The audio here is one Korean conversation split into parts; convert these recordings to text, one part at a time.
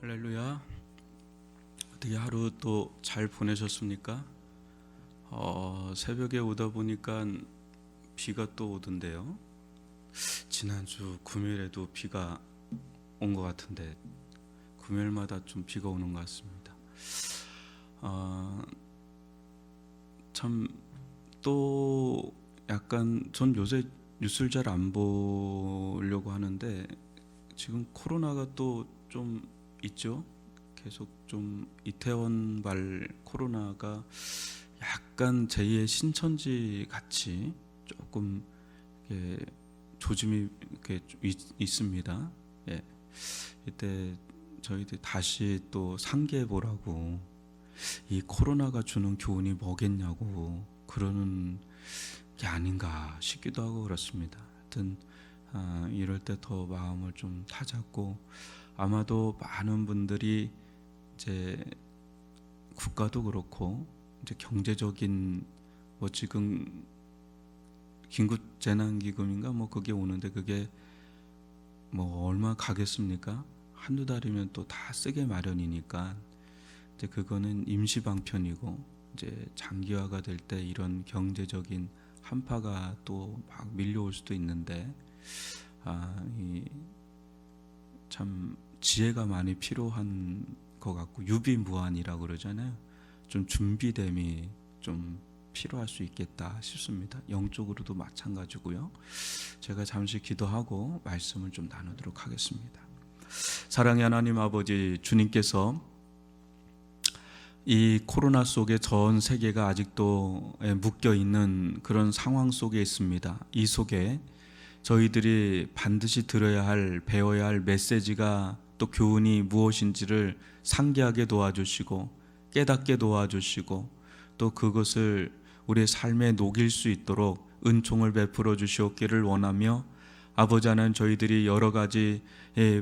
할렐루야. 어떻게 하루 또 잘 보내셨습니까? 새벽에 오다 보니까 비가 또 오던데요. 지난주 금요일에도 비가 온 것 같은데 금요일마다 좀 비가 오는 것 같습니다. 참 또 약간 전 요새 뉴스를 잘 안 보려고 하는데 지금 코로나가 또 좀 있죠. 계속 좀 이태원발 코로나가 약간 제2의 신천지 같이 조금 이렇게 조짐이 이렇게 있습니다. 예. 이때 저희들 다시 또 상기해 보라고, 이 코로나가 주는 교훈이 뭐겠냐고 그러는 게 아닌가 싶기도 하고 그렇습니다. 하여튼 이럴 때 더 마음을 좀 다잡고, 아마도 많은 분들이 이제 국가도 그렇고 이제 경제적인 뭐 지금 긴급재난기금인가 뭐 그게 오는데 그게 뭐 얼마 가겠습니까? 한두 달이면 또 다 쓰게 마련이니까 이제 그거는 임시 방편이고, 이제 장기화가 될 때 이런 경제적인 한파가 또 막 밀려올 수도 있는데 참 지혜가 많이 필요한 것 같고, 유비무환이라고 그러잖아요. 좀 준비됨이 좀 필요할 수 있겠다 싶습니다. 영적으로도 마찬가지고요. 제가 잠시 기도하고 말씀을 좀 나누도록 하겠습니다. 사랑의 하나님 아버지, 주님께서 이 코로나 속에 전 세계가 아직도 묶여 있는 그런 상황 속에 있습니다. 이 속에 저희들이 반드시 들어야 할, 배워야 할 메시지가, 또 교훈이 무엇인지를 상기하게 도와주시고 깨닫게 도와주시고, 또 그것을 우리의 삶에 녹일 수 있도록 은총을 베풀어 주시옵기를 원하며, 아버지 하나님, 저희들이 여러 가지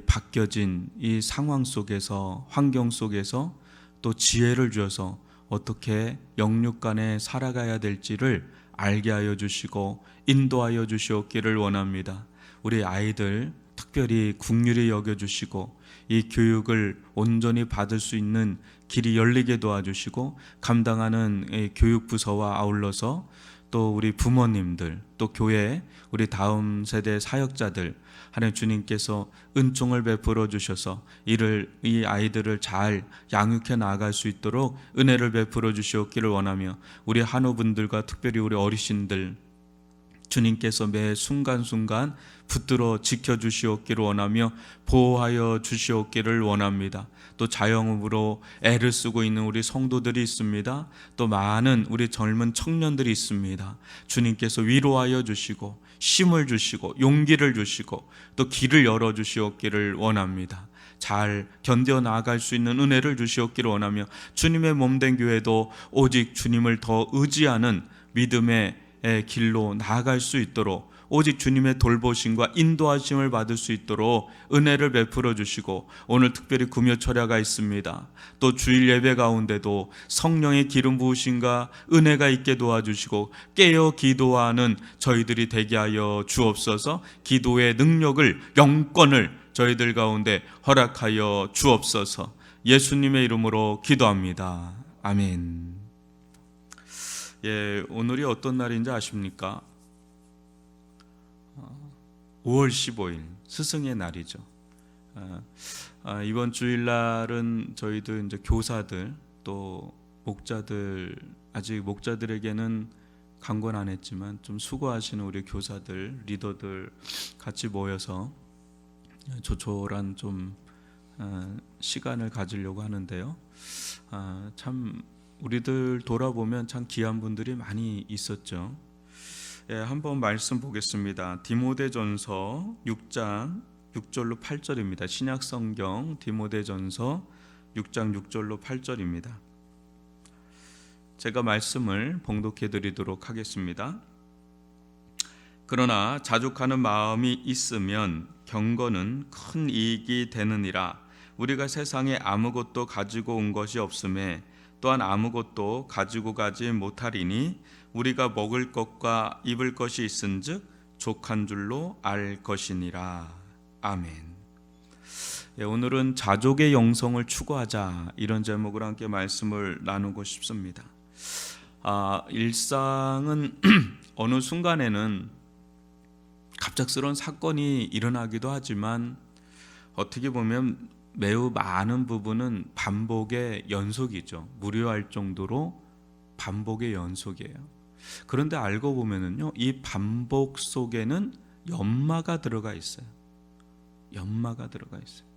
바뀌어진 이 상황 속에서, 환경 속에서 또 지혜를 주어서 어떻게 영육간에 살아가야 될지를 알게 하여 주시고 인도하여 주시옵기를 원합니다. 우리 아이들 특별히 국률이 여겨주시고 이 교육을 온전히 받을 수 있는 길이 열리게 도와주시고, 감당하는 교육부서와 아울러서 또 우리 부모님들, 또 교회, 우리 다음 세대 사역자들, 하나님 주님께서 은총을 베풀어 주셔서 이 아이들을 잘 양육해 나갈 수 있도록 은혜를 베풀어 주시옵기를 원하며, 우리 한우분들과 특별히 우리 어르신들 주님께서 매 순간순간 붙들어 지켜주시옵기를 원하며 보호하여 주시옵기를 원합니다. 또 자영업으로 애를 쓰고 있는 우리 성도들이 있습니다. 또 많은 우리 젊은 청년들이 있습니다. 주님께서 위로하여 주시고 힘을 주시고 용기를 주시고 또 길을 열어주시옵기를 원합니다. 잘 견뎌 나아갈 수 있는 은혜를 주시옵기를 원하며, 주님의 몸된 교회도 오직 주님을 더 의지하는 믿음의 길로 나아갈 수 있도록, 오직 주님의 돌보심과 인도하심을 받을 수 있도록 은혜를 베풀어 주시고, 오늘 특별히 금요철야가 있습니다. 또 주일 예배 가운데도 성령의 기름 부으심과 은혜가 있게 도와주시고 깨어 기도하는 저희들이 되게 하여 주옵소서. 기도의 능력을, 영권을 저희들 가운데 허락하여 주옵소서. 예수님의 이름으로 기도합니다. 아멘. 오늘이 어떤 날인지 아십니까? 5월 15일 스승의 날이죠. 이번 주일날은 저희도 이제 교사들, 또 목자들, 아직 목자들에게는 강권 안 했지만 좀 수고하시는 우리 교사들, 리더들 같이 모여서 조촐한 좀 시간을 가지려고 하는데요. 참 우리들 돌아보면 참 귀한 분들이 많이 있었죠. 한번 말씀 보겠습니다. 디모데전서 6장 6절로 8절입니다. 신약성경 디모데전서 6장 6절로 8절입니다. 제가 말씀을 봉독해 드리도록 하겠습니다. 그러나 자족하는 마음이 있으면 경건은 큰 이익이 되느니라. 우리가 세상에 아무것도 가지고 온 것이 없음에 또한 아무것도 가지고 가지 못하리니, 우리가 먹을 것과 입을 것이 있은즉 족한 줄로 알 것이니라. 아멘. 오늘은 자족의 영성을 추구하자 이런 제목으로 함께 말씀을 나누고 싶습니다. 일상은 어느 순간에는 갑작스러운 사건이 일어나기도 하지만 어떻게 보면 매우 많은 부분은 반복의 연속이죠. 무료할 정도로 반복의 연속이에요. 그런데 알고 보면은요, 이 반복 속에는 연마가 들어가 있어요. 연마가 들어가 있어요.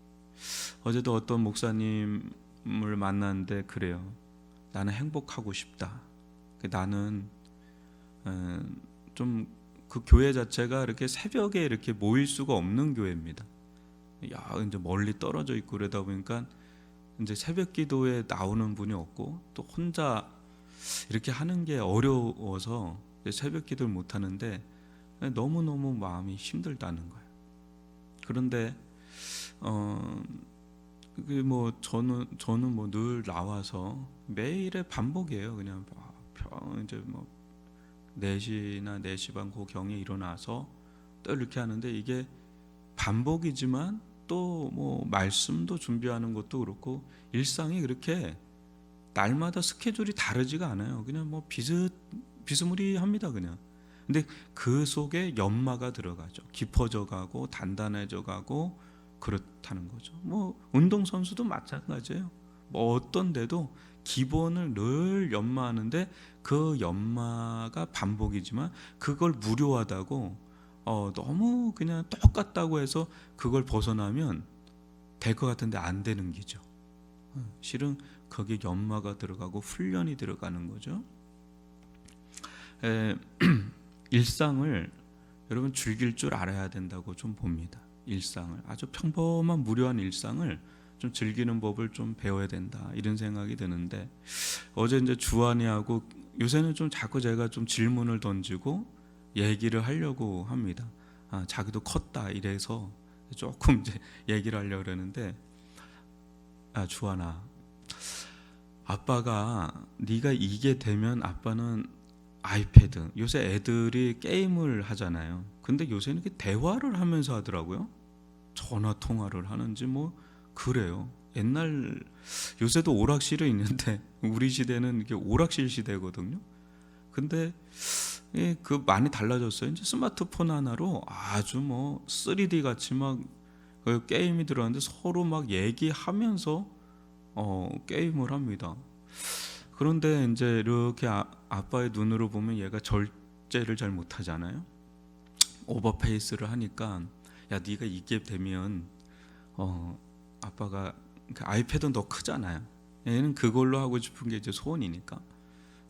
어제도 어떤 목사님을 만났는데 그래요. 나는 행복하고 싶다. 나는 좀 그 교회 자체가 이렇게 새벽에 이렇게 모일 수가 없는 교회입니다. 이제 멀리 떨어져 있고 그러다 보니까 이제 새벽 기도에 나오는 분이 없고 또 혼자 이렇게 하는 게 어려워서 새벽 기도를 못 하는데 너무너무 마음이 힘들다는 거예요. 그런데 저는 뭐 늘 나와서 매일의 반복이에요. 그냥 이제 뭐 4시나 4시 반 그 경에 일어나서 또 이렇게 하는데 이게 반복이지만 또 뭐 말씀도 준비하는 것도 그렇고 일상이 그렇게 날마다 스케줄이 다르지가 않아요. 그냥 뭐 비스무리합니다 그냥. 근데 그 속에 연마가 들어가죠. 깊어져 가고 단단해져 가고 그렇다는 거죠. 뭐 운동선수도 마찬가지예요. 뭐 어떤 데도 기본을 늘 연마하는데 그 연마가 반복이지만 그걸 무료하다고 너무 그냥 똑같다고 해서 그걸 벗어나면 될 것 같은데 안 되는 기죠. 실은 거기에 연마가 들어가고 훈련이 들어가는 거죠. 일상을 여러분 즐길 줄 알아야 된다고 좀 봅니다. 일상을 아주 평범한 무료한 일상을 좀 즐기는 법을 좀 배워야 된다 이런 생각이 드는데 어제 이제 주한이하고 요새는 좀 자꾸 제가 좀 질문을 던지고 얘기를 하려고 합니다. 자기도 컸다 이래서 조금 이제 얘기를 하려고 그러는데 주한아, 아빠가 네가 이게 되면 아빠는 아이패드, 요새 애들이 게임을 하잖아요. 근데 요새는 이렇게 대화를 하면서 하더라고요. 전화 통화를 하는지 뭐 그래요. 요새도 오락실이 있는데 우리 시대는 이게 오락실 시대거든요. 근데 그 많이 달라졌어요. 이제 스마트폰 하나로 아주 뭐 3D 같이 막 게임이 들어왔는데 서로 막 얘기하면서 게임을 합니다. 그런데 이제 이렇게 아빠의 눈으로 보면 얘가 절제를 잘 못하잖아요. 오버페이스를 하니까 야 네가 이게 되면 아빠가 아이패드는 더 크잖아요. 얘는 그걸로 하고 싶은 게 이제 소원이니까.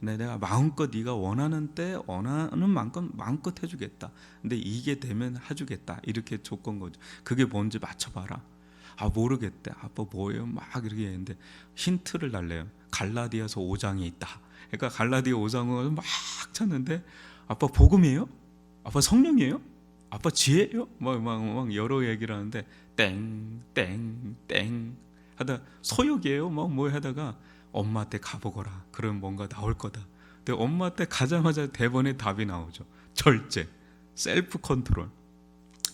근데 내가 마음껏 네가 원하는 때 원하는 만큼 마음껏 해주겠다. 근데 이게 되면 해주겠다. 이렇게 조건 거죠. 그게 뭔지 맞춰봐라. 모르겠대. 아빠 뭐예요? 막 이렇게 했는데 힌트를 달래요. 갈라디아서 5장이 있다. 그러니까 갈라디아 5장을 막 찾는데 아빠 복음이에요? 아빠 성령이에요? 아빠 지혜예요? 막 여러 얘기를 하는데 땡 하다 소욕이에요? 막 뭐 하다가 엄마한테 가보거라. 그럼 뭔가 나올 거다. 근데 엄마한테 가자마자 대본에 답이 나오죠. 절제, 셀프 컨트롤.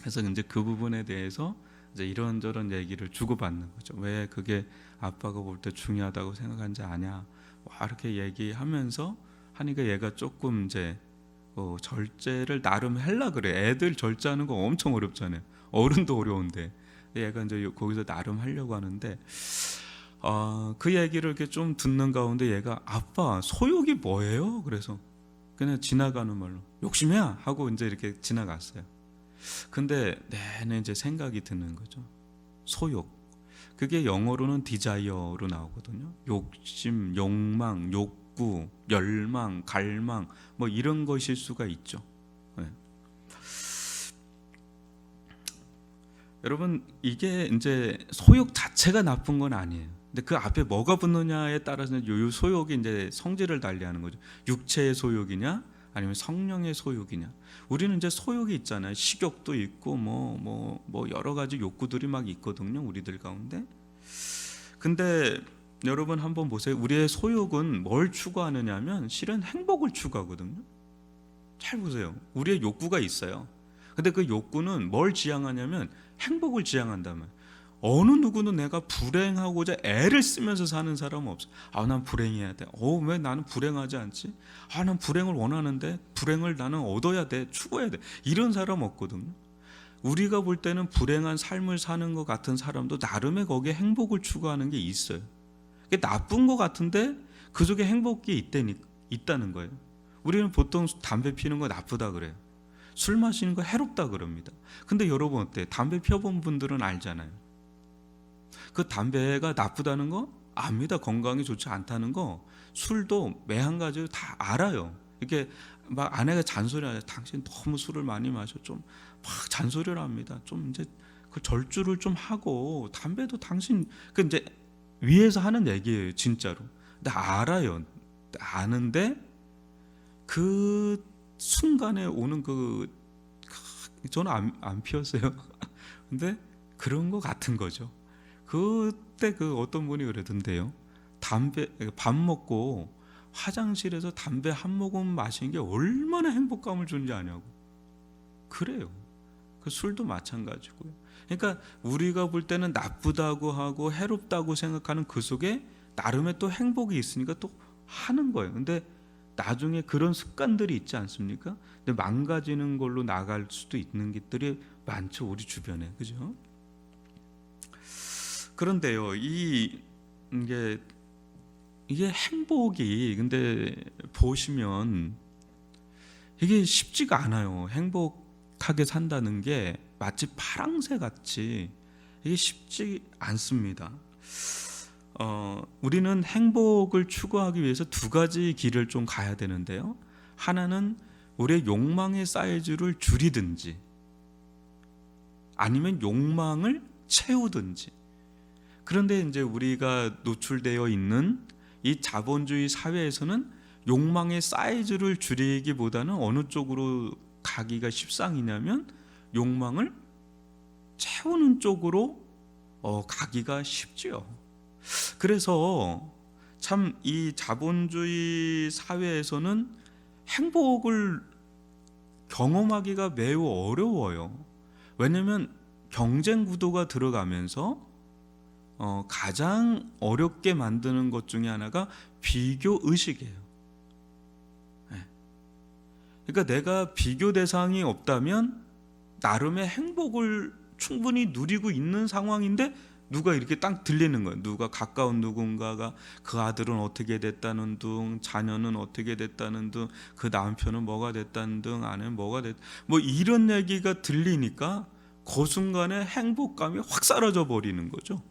그래서 이제 그 부분에 대해서 이제 이런저런 얘기를 주고받는 거죠. 왜 그게 아빠가 볼 때 중요하다고 생각하는지 아냐? 이렇게 얘기하면서 하니까 얘가 조금 이제 절제를 나름 하려 그래. 애들 절제하는 거 엄청 어렵잖아요. 어른도 어려운데 얘가 이제 거기서 나름 하려고 하는데 그 얘기를 이렇게 좀 듣는 가운데 얘가 아빠 소욕이 뭐예요? 그래서 그냥 지나가는 말로 욕심이야 하고 이제 이렇게 지나갔어요. 근데 내내 이제 생각이 드는 거죠. 소욕. 그게 영어로는 디자이어로 나오거든요. 욕심, 욕망, 욕구, 열망, 갈망 뭐 이런 것일 수가 있죠. 네. 여러분 이게 이제 소욕 자체가 나쁜 건 아니에요. 근데 그 앞에 뭐가 붙느냐에 따라서 요 소욕이 이제 성질을 달리하는 거죠. 육체의 소욕이냐 아니면 성령의 소욕이냐. 우리는 이제 소욕이 있잖아요. 식욕도 있고 뭐 여러 가지 욕구들이 막 있거든요. 우리들 가운데. 근데 여러분 한번 보세요. 우리의 소욕은 뭘 추구하느냐면 실은 행복을 추구하거든요. 잘 보세요. 우리의 욕구가 있어요. 근데 그 욕구는 뭘 지향하냐면 행복을 지향한다면 어느 누구는 내가 불행하고자 애를 쓰면서 사는 사람은 없어. 난 불행해야 돼. 왜 나는 불행하지 않지? 난 불행을 원하는데 불행을 나는 얻어야 돼. 추구해야 돼. 이런 사람 없거든요. 우리가 볼 때는 불행한 삶을 사는 것 같은 사람도 나름의 거기에 행복을 추구하는 게 있어요. 그게 나쁜 것 같은데 그 속에 행복이 있다는 거예요. 우리는 보통 담배 피우는 거 나쁘다 그래요. 술 마시는 거 해롭다 그럽니다. 근데 여러분 어때요? 담배 피워본 분들은 알잖아요. 그 담배가 나쁘다는 거 압니다. 건강에 좋지 않다는 거. 술도 매 한 가지 다 알아요. 이렇게 막 아내가 잔소리하죠. 당신 너무 술을 많이 마셔. 좀 막 잔소리를 합니다. 좀 이제 그 절주를 좀 하고 담배도 당신 그 이제 위에서 하는 얘기예요, 진짜로. 근데 알아요. 아는데 그 순간에 오는 저는 안 피웠어요. 근데 그런 거 같은 거죠. 그때 어떤 분이 그러던데요. 밥 먹고 화장실에서 담배 한 모금 마시는 게 얼마나 행복감을 주는지 아냐고. 그래요. 그 술도 마찬가지고요. 그러니까 우리가 볼 때는 나쁘다고 하고 해롭다고 생각하는 그 속에 나름의 또 행복이 있으니까 또 하는 거예요. 근데 나중에 그런 습관들이 있지 않습니까? 근데 망가지는 걸로 나갈 수도 있는 것들이 많죠, 우리 주변에. 그죠? 그런데요, 이게 행복이 근데 보시면 이게 쉽지가 않아요. 행복하게 산다는 게 마치 파랑새 같이 이게 쉽지 않습니다. 우리는 행복을 추구하기 위해서 두 가지 길을 좀 가야 되는데요. 하나는 우리의 욕망의 사이즈를 줄이든지 아니면 욕망을 채우든지. 그런데 이제 우리가 노출되어 있는 이 자본주의 사회에서는 욕망의 사이즈를 줄이기보다는 어느 쪽으로 가기가 십상이냐면 욕망을 채우는 쪽으로 가기가 쉽지요. 그래서 참 이 자본주의 사회에서는 행복을 경험하기가 매우 어려워요. 왜냐하면 경쟁 구도가 들어가면서 가장 어렵게 만드는 것 중에 하나가 비교 의식이에요. 그러니까 내가 비교 대상이 없다면 나름의 행복을 충분히 누리고 있는 상황인데 누가 이렇게 딱 들리는 거예요. 누가 가까운 누군가가 그 아들은 어떻게 됐다는 둥, 자녀는 어떻게 됐다는 둥, 그 남편은 뭐가 됐다는 둥, 아내는 뭐가 됐, 뭐 이런 얘기가 들리니까 그 순간에 행복감이 확 사라져 버리는 거죠.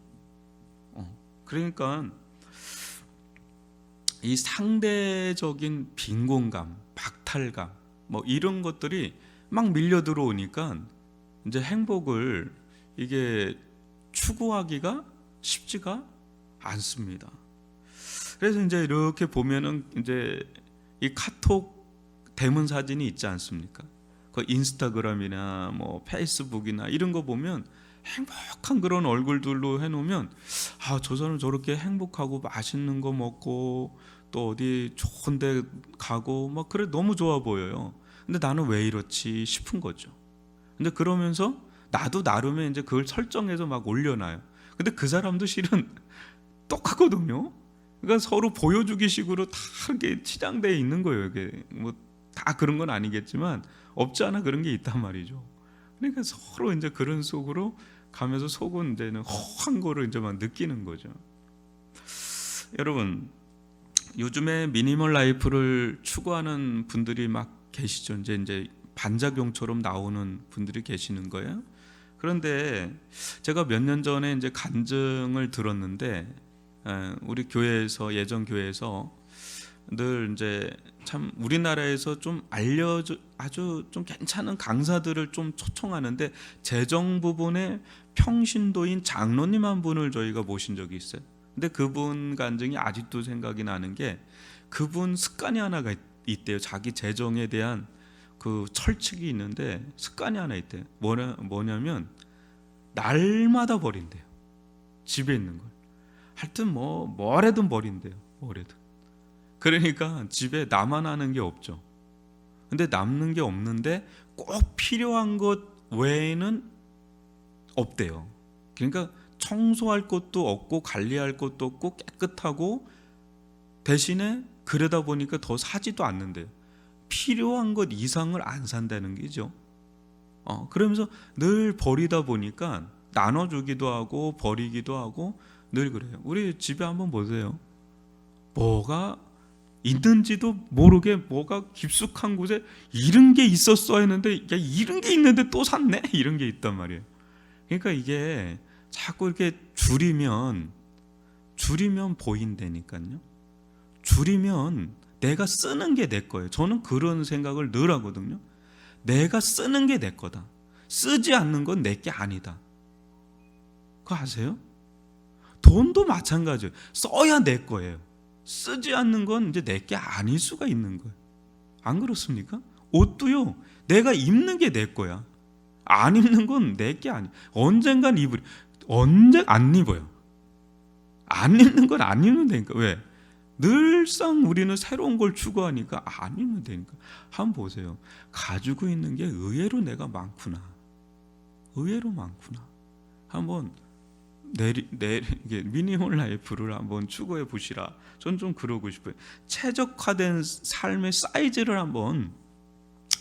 그러니까 이 상대적인 빈곤감, 박탈감, 뭐 이런 것들이 막 밀려 들어오니까 이제 행복을 이게 추구하기가 쉽지가 않습니다. 그래서 이제 이렇게 보면은 이제 이 카톡 대문 사진이 있지 않습니까? 그 인스타그램이나 뭐 페이스북이나 이런 거 보면 행복한 그런 얼굴들로 해놓으면 저 사람 저렇게 행복하고 맛있는 거 먹고 또 어디 좋은 데 가고 막 그래 너무 좋아 보여요. 근데 나는 왜 이렇지 싶은 거죠. 근데 그러면서 나도 나름의 이제 그걸 설정해서 막 올려놔요. 근데 그 사람도 실은 똑같거든요. 그러니까 서로 보여주기 식으로 다 이렇게 치장되어 있는 거예요. 이게 뭐 다 그런 건 아니겠지만 없지 않아 그런 게 있단 말이죠. 그러니까 서로 이제 그런 속으로 가면서 속은 이제는 허한 거를 이제 막 느끼는 거죠. 여러분, 요즘에 미니멀 라이프를 추구하는 분들이 막 계시죠. 이제 반작용처럼 나오는 분들이 계시는 거예요. 그런데 제가 몇 년 전에 이제 간증을 들었는데 우리 교회에서 예전 교회에서 늘 이제 참 우리나라에서 좀 알려져 아주 좀 괜찮은 강사들을 좀 초청하는데 재정 부분에 평신도인 장로님 한 분을 저희가 모신 적이 있어요. 근데 그분 간증이 아직도 생각이 나는 게 그분 습관이 하나가 있대요. 자기 재정에 대한 그 철칙이 있는데 습관이 하나 있대요. 뭐냐면 날마다 버린대요. 집에 있는 걸. 하여튼 뭐래든 버린대요. 뭐래든. 그러니까 집에 나만 하는 게 없죠. 근데 남는 게 없는데 꼭 필요한 것 외에는 없대요. 그러니까 청소할 것도 없고 관리할 것도 없고 깨끗하고 대신에 그러다 보니까 더 사지도 않는데요. 필요한 것 이상을 안 산다는 게죠. 그러면서 늘 버리다 보니까 나눠주기도 하고 버리기도 하고 늘 그래요. 우리 집에 한번 보세요. 뭐가 있는지도 모르게 뭐가 깊숙한 곳에 이런 게 있었어 했는데 야, 이런 게 있는데 또 샀네 이런 게 있단 말이에요. 그러니까 이게 자꾸 이렇게 줄이면 보인다니까요. 줄이면 내가 쓰는 게 내 거예요. 저는 그런 생각을 늘 하거든요. 내가 쓰는 게 내 거다. 쓰지 않는 건 내 게 아니다. 그거 아세요? 돈도 마찬가지예요. 써야 내 거예요. 쓰지 않는 건 이제 내 게 아닐 수가 있는 거예요. 안 그렇습니까? 옷도요. 내가 입는 게 내 거야. 안 입는 건 내 게 아니야. 언젠간 언제 안 입어요. 안 입는 건 안 입는 되니까. 왜? 늘상 우리는 새로운 걸 추구하니까 안 입는 되니까. 한번 보세요. 가지고 있는 게 의외로 내가 많구나. 의외로 많구나. 한번 미니멀 라이프를 한번 추구해 보시라. 전 좀 그러고 싶어요. 최적화된 삶의 사이즈를 한번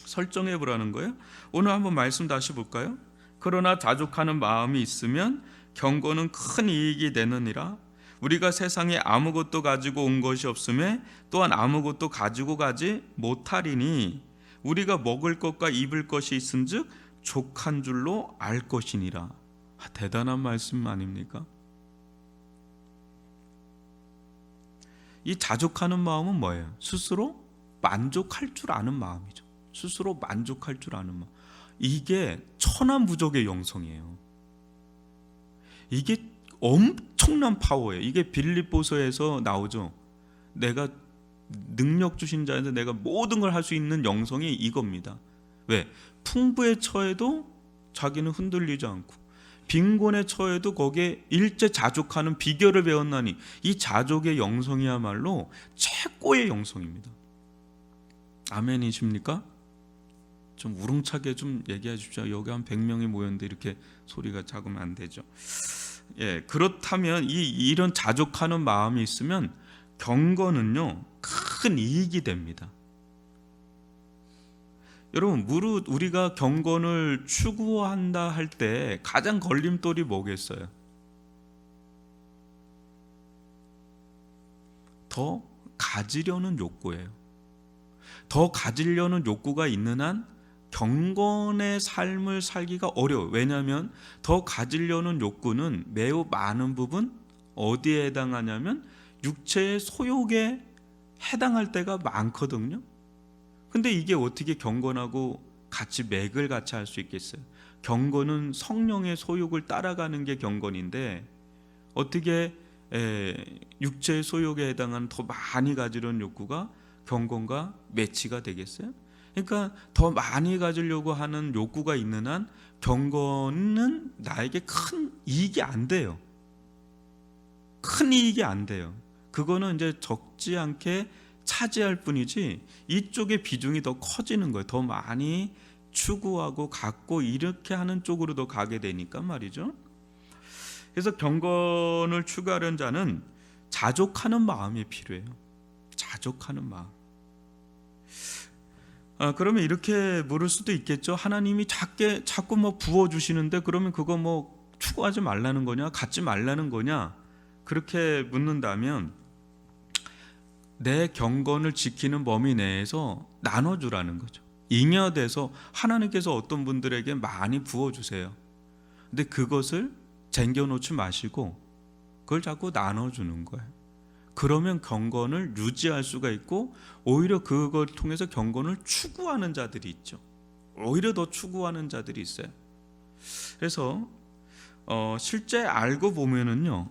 설정해 보라는 거예요. 오늘 한번 말씀 다시 볼까요? 그러나 자족하는 마음이 있으면 경건은 큰 이익이 되느니라. 우리가 세상에 아무것도 가지고 온 것이 없음에 또한 아무것도 가지고 가지 못하리니 우리가 먹을 것과 입을 것이 있은즉 족한 줄로 알 것이니라. 대단한 말씀 아닙니까? 이 자족하는 마음은 뭐예요? 스스로 만족할 줄 아는 마음이죠. 스스로 만족할 줄 아는 마음. 이게 천하무적의 영성이에요. 이게 엄청난 파워예요. 이게 빌립보서에서 나오죠. 내가 능력 주신 자에서 내가 모든 걸 할 수 있는 영성이 이겁니다. 왜? 풍부에 처해도 자기는 흔들리지 않고 빈곤에 처해도 거기에 일제 자족하는 비결을 배웠나니 이 자족의 영성이야말로 최고의 영성입니다. 아멘이십니까? 좀 우렁차게 좀 얘기해 주십시오. 여기 한 100명이 모였는데 이렇게 소리가 작으면 안 되죠. 예, 그렇다면 이런 자족하는 마음이 있으면 경건은요 큰 이익이 됩니다. 여러분, 무릇 우리가 경건을 추구한다 할 때 가장 걸림돌이 뭐겠어요? 더 가지려는 욕구예요. 더 가지려는 욕구가 있는 한 경건의 삶을 살기가 어려워요. 왜냐하면 더 가지려는 욕구는 매우 많은 부분 어디에 해당하냐면 육체의 소욕에 해당할 때가 많거든요. 근데 이게 어떻게 경건하고 같이 맥을 같이 할 수 있겠어요? 경건은 성령의 소욕을 따라가는 게 경건인데 어떻게 육체의 소욕에 해당하는 더 많이 가지려는 욕구가 경건과 매치가 되겠어요? 그러니까 더 많이 가지려고 하는 욕구가 있는 한 경건은 나에게 큰 이익이 안 돼요. 큰 이익이 안 돼요. 그거는 이제 적지 않게 차지할 뿐이지 이쪽의 비중이 더 커지는 거예요. 더 많이 추구하고 갖고 이렇게 하는 쪽으로 더 가게 되니까 말이죠. 그래서 경건을 추구하려는 자는 자족하는 마음이 필요해요. 자족하는 마음. 그러면 이렇게 물을 수도 있겠죠. 하나님이 자꾸 뭐 부어주시는데 그러면 그거 뭐 추구하지 말라는 거냐, 갖지 말라는 거냐, 그렇게 묻는다면 내 경건을 지키는 범위 내에서 나눠주라는 거죠. 잉여돼서 하나님께서 어떤 분들에게 많이 부어주세요. 근데 그것을 쟁겨놓지 마시고 그걸 자꾸 나눠주는 거예요. 그러면 경건을 유지할 수가 있고 오히려 그걸 통해서 경건을 추구하는 자들이 있죠. 오히려 더 추구하는 자들이 있어요. 그래서 실제 알고 보면은요,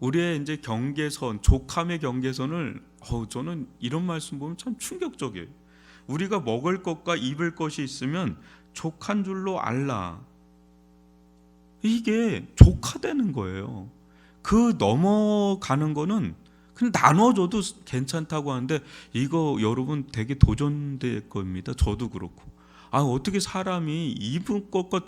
우리의 이제 경계선, 족함의 경계선을 저는 이런 말씀 보면 참 충격적이에요. 우리가 먹을 것과 입을 것이 있으면 족한 줄로 알라. 이게 족하다는 거예요. 그 넘어가는 거는 그냥 나눠줘도 괜찮다고 하는데 이거 여러분 되게 도전될 겁니다. 저도 그렇고. 어떻게 사람이 입을 것과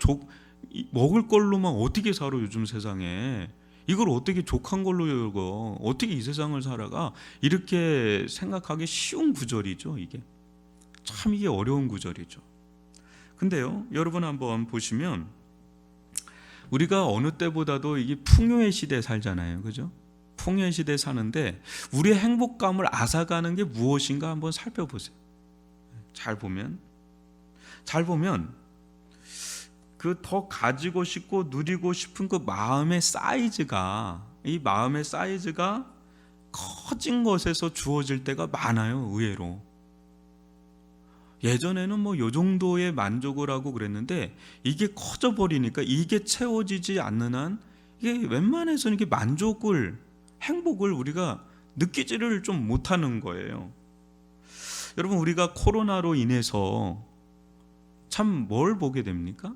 먹을 걸로만 어떻게 살아 요즘 세상에. 이걸 어떻게 족한 걸로 열고 어떻게 이 세상을 살아가. 이렇게 생각하기 쉬운 구절이죠. 이게 참 이게 어려운 구절이죠. 근데요, 여러분 한번 보시면 우리가 어느 때보다도 이게 풍요의 시대에 살잖아요. 그죠? 풍요의 시대에 사는데 우리의 행복감을 앗아가는 게 무엇인가 한번 살펴보세요. 잘 보면 그 더 가지고 싶고 누리고 싶은 그 마음의 사이즈가, 이 마음의 사이즈가 커진 것에서 주어질 때가 많아요. 의외로 예전에는 뭐 요 정도의 만족을 하고 그랬는데 이게 커져 버리니까 이게 채워지지 않는 한 이게 웬만해서는 이게 만족을, 행복을 우리가 느끼지를 좀 못하는 거예요. 여러분, 우리가 코로나로 인해서 참 뭘 보게 됩니까?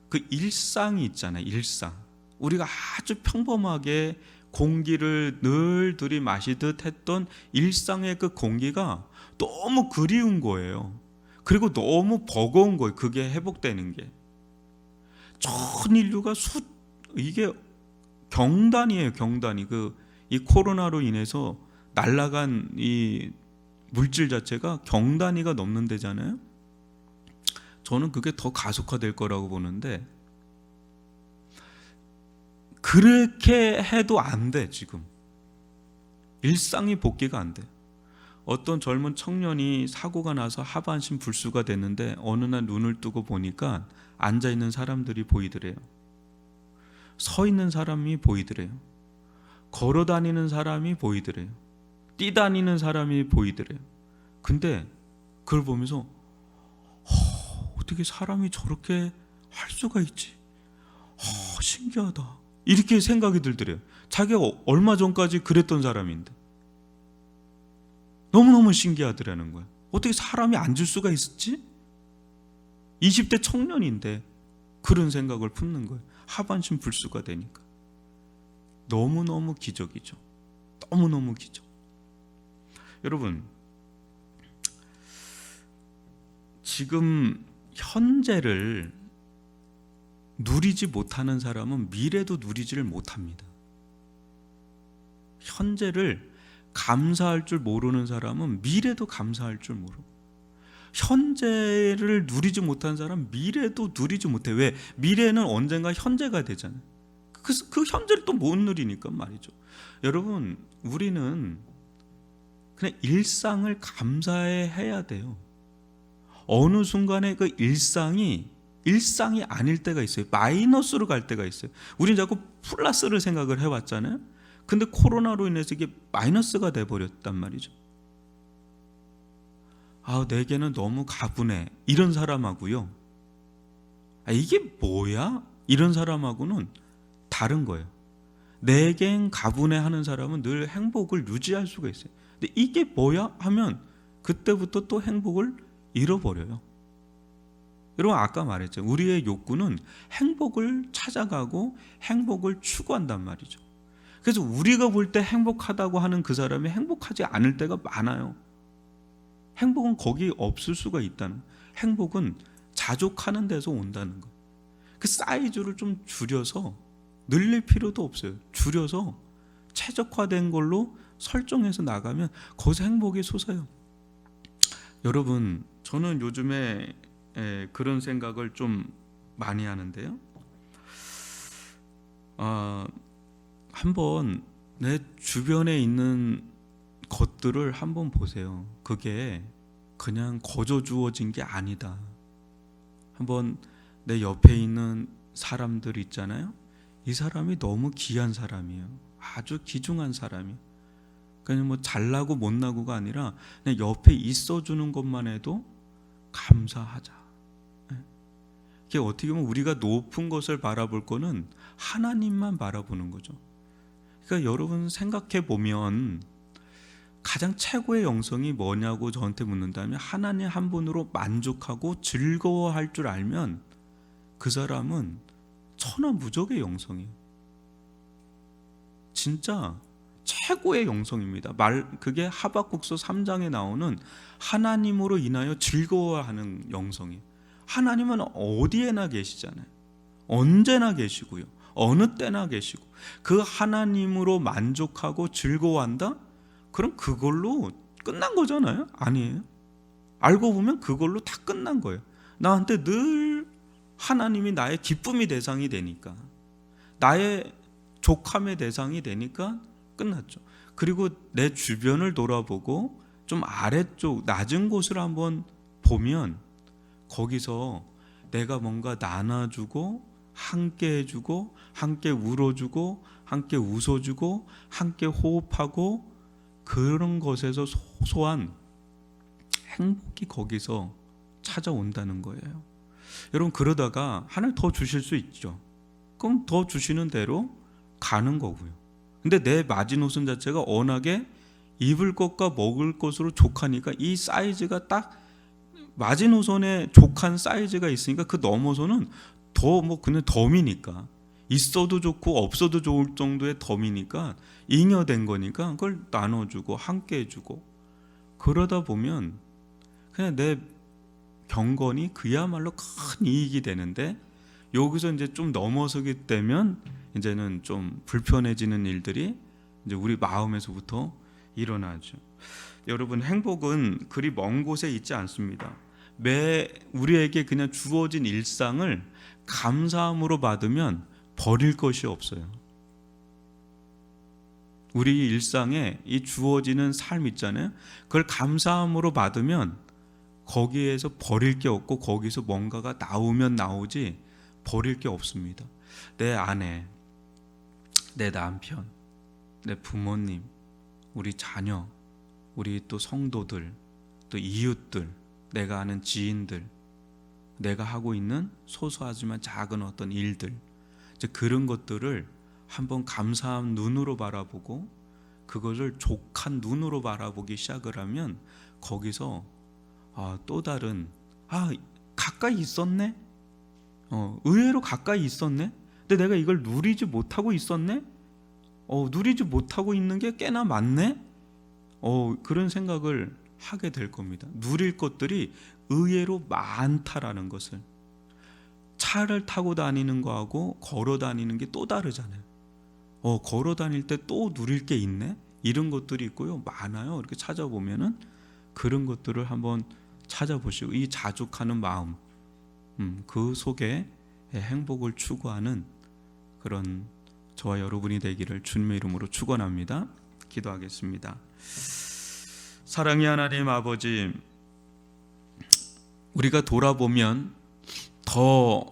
그 일상이 있잖아요. 일상. 우리가 아주 평범하게 공기를 늘 들이마시듯 했던 일상의 그 공기가 너무 그리운 거예요. 그리고 너무 버거운 거예요. 그게 회복되는 게. 전 인류가 이게 경단이에요. 경단이. 이 코로나로 인해서 날아간 이 물질 자체가 경단위가 넘는 데잖아요. 저는 그게 더 가속화될 거라고 보는데, 그렇게 해도 안 돼. 지금 일상이 복귀가 안 돼. 어떤 젊은 청년이 사고가 나서 하반신 불수가 됐는데 어느 날 눈을 뜨고 보니까 앉아있는 사람들이 보이더래요. 서 있는 사람이 보이더래요. 걸어 다니는 사람이 보이더래요. 뛰다니는 사람이 보이더래요. 근데 그걸 보면서 어떻게 사람이 저렇게 할 수가 있지? 신기하다. 이렇게 생각이 들더래요. 자기가 얼마 전까지 그랬던 사람인데 너무너무 신기하더라는 거예요. 어떻게 사람이 앉을 수가 있었지? 20대 청년인데 그런 생각을 품는 거예요. 하반신 불수가 되니까. 너무너무 기적이죠. 너무너무 기적. 여러분, 지금 현재를 누리지 못하는 사람은 미래도 누리지를 못합니다. 현재를 감사할 줄 모르는 사람은 미래도 감사할 줄 모르고, 현재를 누리지 못한 사람은 미래도 누리지 못해. 왜? 미래는 언젠가 현재가 되잖아요. 그 현재를 또 못 누리니까 말이죠. 여러분, 우리는 그냥 일상을 감사해야 돼요. 어느 순간에 그 일상이 아닐 때가 있어요. 마이너스로 갈 때가 있어요. 우리는 자꾸 플러스를 생각을 해왔잖아요. 근데 코로나로 인해서 이게 마이너스가 돼버렸단 말이죠. 내게는 너무 가분해. 이런 사람하고요, 이게 뭐야? 이런 사람하고는 다른 거예요. 내겐 가분해 하는 사람은 늘 행복을 유지할 수가 있어요. 근데 이게 뭐야? 하면 그때부터 또 행복을 잃어버려요. 여러분, 아까 말했죠. 우리의 욕구는 행복을 찾아가고 행복을 추구한단 말이죠. 그래서 우리가 볼 때 행복하다고 하는 그 사람이 행복하지 않을 때가 많아요. 행복은 거기 없을 수가 있다는 거예요. 행복은 자족하는 데서 온다는 거예요. 그 사이즈를 좀 줄여서, 늘릴 필요도 없어요. 줄여서 최적화된 걸로 설정해서 나가면 거기서 행복이 솟아요. 여러분, 저는 요즘에 그런 생각을 좀 많이 하는데요. 한번 내 주변에 있는 것들을 한번 보세요. 그게 그냥 거저 주어진 게 아니다. 한번 내 옆에 있는 사람들 있잖아요. 이 사람이 너무 귀한 사람이에요. 아주 귀중한 사람이에요. 그냥 뭐 잘나고 못나고가 아니라 그냥 옆에 있어주는 것만 해도 감사하자. 이게 어떻게 보면 우리가 높은 것을 바라볼 거는 하나님만 바라보는 거죠. 그러니까 여러분, 생각해 보면 가장 최고의 영성이 뭐냐고 저한테 묻는다면, 하나님 한 분으로 만족하고 즐거워할 줄 알면 그 사람은 천하무적의 영성이에요. 진짜 최고의 영성입니다. 그게 하박국서 3장에 나오는 하나님으로 인하여 즐거워하는 영성이에요. 하나님은 어디에나 계시잖아요. 언제나 계시고요. 어느 때나 계시고 그 하나님으로 만족하고 즐거워한다? 그럼 그걸로 끝난 거잖아요? 아니에요. 알고 보면 그걸로 다 끝난 거예요. 나한테 늘 하나님이 나의 기쁨의 대상이 되니까, 나의 족함의 대상이 되니까 끝났죠. 그리고 내 주변을 돌아보고 좀 아래쪽 낮은 곳을 한번 보면 거기서 내가 뭔가 나눠주고 함께 해주고 함께 울어주고 함께 웃어주고 함께 호흡하고 그런 것에서 소소한 행복이 거기서 찾아온다는 거예요. 여러분, 그러다가 하나님 더 주실 수 있죠. 그럼 더 주시는 대로 가는 거고요. 근데 내 마지노선 자체가 워낙에 입을 것과 먹을 것으로 족하니까 이 사이즈가 딱 마지노선에 족한 사이즈가 있으니까 그 넘어서는 더 그냥 덤이니까, 있어도 좋고 없어도 좋을 정도의 덤이니까 잉여된 거니까 그걸 나눠주고 함께 해주고 그러다 보면 그냥 내 경건이 그야말로 큰 이익이 되는데, 여기서 이제 좀 넘어서게 되면 이제는 좀 불편해지는 일들이 이제 우리 마음에서부터 일어나죠. 여러분, 행복은 그리 먼 곳에 있지 않습니다. 우리에게 그냥 주어진 일상을 감사함으로 받으면 버릴 것이 없어요. 우리 일상에 이 주어지는 삶 있잖아요. 그걸 감사함으로 받으면 거기에서 버릴 게 없고 거기서 뭔가가 나오면 나오지 버릴 게 없습니다. 내 아내, 내 남편, 내 부모님, 우리 자녀, 우리 또 성도들, 또 이웃들, 내가 아는 지인들, 내가 하고 있는 소소하지만 작은 어떤 일들, 이제 그런 것들을 한번 감사한 눈으로 바라보고 그것을 족한 눈으로 바라보기 시작을 하면 거기서 또 다른 가까이 있었네? 의외로 가까이 있었네? 근데 내가 이걸 누리지 못하고 있었네? 누리지 못하고 있는 게 꽤나 많네? 그런 생각을 하게 될 겁니다. 누릴 것들이 의외로 많다라는 것을. 차를 타고 다니는 거하고 걸어 다니는 게 또 다르잖아요. 걸어 다닐 때 또 누릴 게 있네? 이런 것들이 있고요. 많아요. 이렇게 찾아보면은 그런 것들을 한번 찾아보시고 이 자족하는 마음, 그 속에 행복을 추구하는 그런 저와 여러분이 되기를 주님의 이름으로 축원합니다. 기도하겠습니다. 사랑의 하나님 아버지, 우리가 돌아보면 더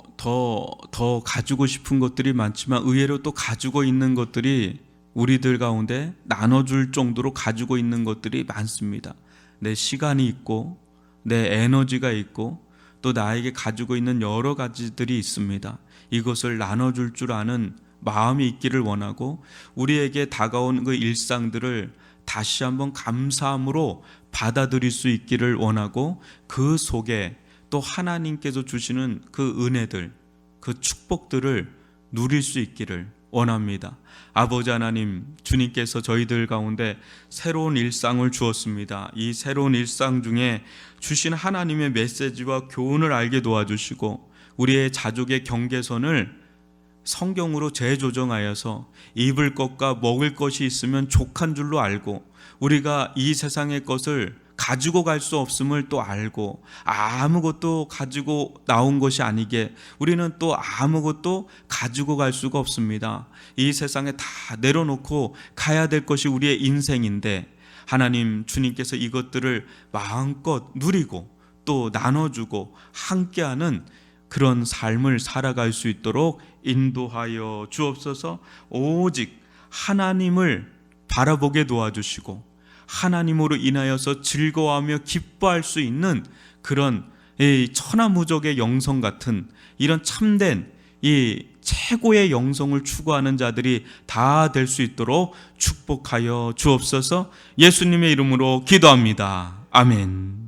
가지고 싶은 것들이 많지만 의외로 또 가지고 있는 것들이 우리들 가운데 나눠줄 정도로 가지고 있는 것들이 많습니다. 내 시간이 있고 내 에너지가 있고 또 나에게 가지고 있는 여러 가지들이 있습니다. 이것을 나눠줄 줄 아는 마음이 있기를 원하고 우리에게 다가온 그 일상들을 다시 한번 감사함으로 받아들일 수 있기를 원하고 그 속에 또 하나님께서 주시는 그 은혜들, 그 축복들을 누릴 수 있기를 원합니다. 아버지 하나님, 주님께서 저희들 가운데 새로운 일상을 주었습니다. 이 새로운 일상 중에 주신 하나님의 메시지와 교훈을 알게 도와주시고 우리의 자족의 경계선을 성경으로 재조정하여서 입을 것과 먹을 것이 있으면 족한 줄로 알고 우리가 이 세상의 것을 가지고 갈 수 없음을 또 알고 아무것도 가지고 나온 것이 아니게 우리는 또 아무것도 가지고 갈 수가 없습니다. 이 세상에 다 내려놓고 가야 될 것이 우리의 인생인데 하나님 주님께서 이것들을 마음껏 누리고 또 나눠주고 함께하는 그런 삶을 살아갈 수 있도록 인도하여 주옵소서. 오직 하나님을 바라보게 도와주시고 하나님으로 인하여서 즐거워하며 기뻐할 수 있는 그런 천하무적의 영성 같은 이런 참된 이 최고의 영성을 추구하는 자들이 다 될 수 있도록 축복하여 주옵소서. 예수님의 이름으로 기도합니다. 아멘.